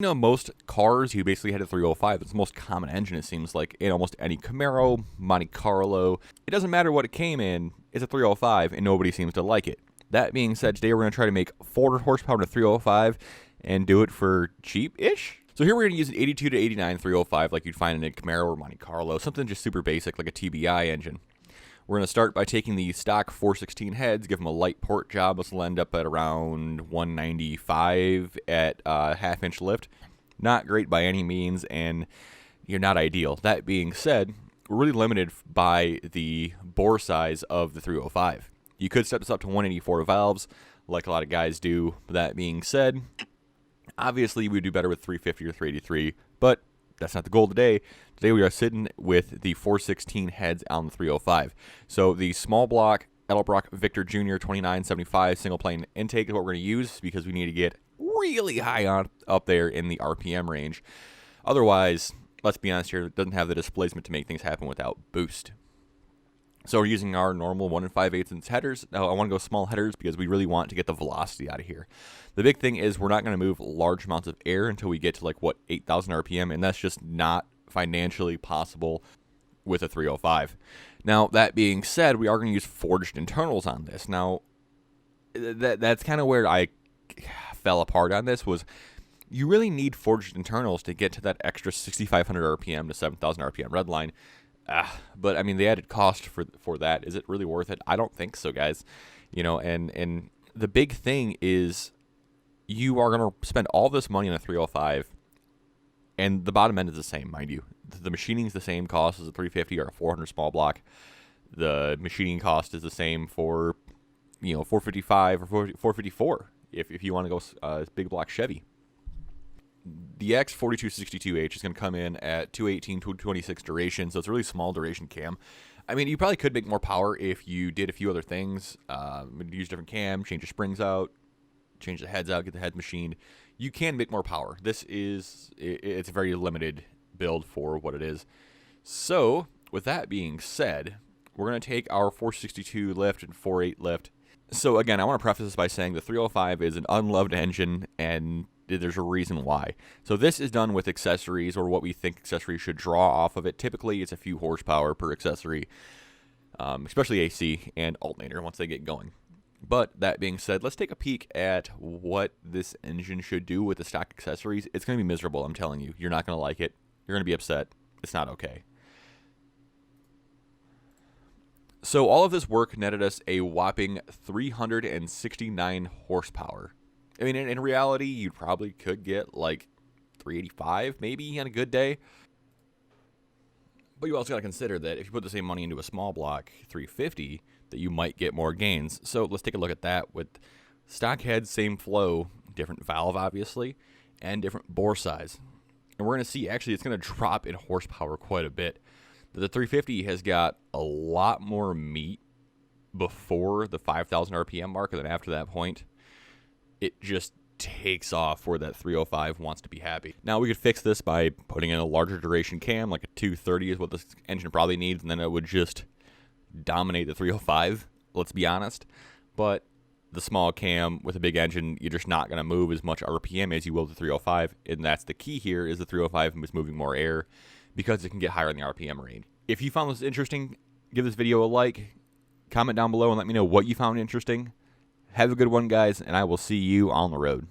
You know, most cars, you basically had a 305. It's the most common engine, it seems like, in almost any Camaro, Monte Carlo. It doesn't matter what it came in, it's a 305, and nobody seems to like it. That being said, today we're going to try to make 400 horsepower in a 305 and do it for cheap-ish. So here we're going to use an 82 to 89 305 like you'd find in a Camaro or Monte Carlo, something just super basic like a TBI engine. We're going to start by taking the stock 416 heads, give them a light port job. This will end up at around 195 at half-inch lift. Not great by any means, and you're not ideal. That being said, we're really limited by the bore size of the 305. You could step this up to 184 valves, like a lot of guys do. That being said, obviously we would do better with 350 or 383, but that's not the goal today. Today we are sitting with the 416 heads on the 305. So the small block Edelbrock Victor Jr. 2975 single plane intake is what we're going to use because we need to get really high up there in the RPM range. Otherwise, let's be honest here, it doesn't have the displacement to make things happen without boost. So we're using our normal 1 5/8 inch headers. Now I want to go small headers because we really want to get the velocity out of here. The big thing is we're not going to move large amounts of air until we get to 8,000 RPM, and that's just not financially possible with a 305. Now that being said, we are going to use forged internals on this. Now that's kind of where I fell apart on this. Was you really need forged internals to get to that extra 6,500 RPM to 7,000 RPM redline. But I mean, the added cost for that, is it really worth it? I don't think so, guys. You know, and the big thing is you are going to spend all this money on a 305, and the bottom end is the same, mind you. The machining is the same cost as a 350 or a 400 small block. The machining cost is the same for 455 or 454 if you want to go big block Chevy. The X4262H is going to come in at 218, 226 duration, so it's a really small duration cam. I mean, you probably could make more power if you did a few other things. Use different cam, change the springs out, change the heads out, get the heads machined. You can make more power. It's a very limited build for what it is. So, with that being said, we're going to take our 462 lift and 48 lift. So, again, I want to preface this by saying the 305 is an unloved engine, and there's a reason why. So this is done with accessories, or what we think accessories should draw off of it. Typically, it's a few horsepower per accessory, especially AC and alternator once they get going. But that being said, let's take a peek at what this engine should do with the stock accessories. It's going to be miserable, I'm telling you. You're not going to like it. You're going to be upset. It's not okay. So all of this work netted us a whopping 369 horsepower. I mean, in reality, you probably could get 385 maybe on a good day. But you also got to consider that if you put the same money into a small block 350, that you might get more gains. So let's take a look at that with stock head, same flow, different valve obviously, and different bore size. And we're going to see actually it's going to drop in horsepower quite a bit. The 350 has got a lot more meat before the 5,000 RPM mark, and then after that point, it just takes off where that 305 wants to be happy. Now, we could fix this by putting in a larger duration cam, like a 230 is what this engine probably needs, and then it would just dominate the 305, let's be honest. But the small cam with a big engine, you're just not going to move as much RPM as you will the 305, and that's the key here, is the 305 is moving more air because it can get higher in the RPM range. If you found this interesting, give this video a like, comment down below, and let me know what you found interesting. Have a good one, guys, and I will see you on the road.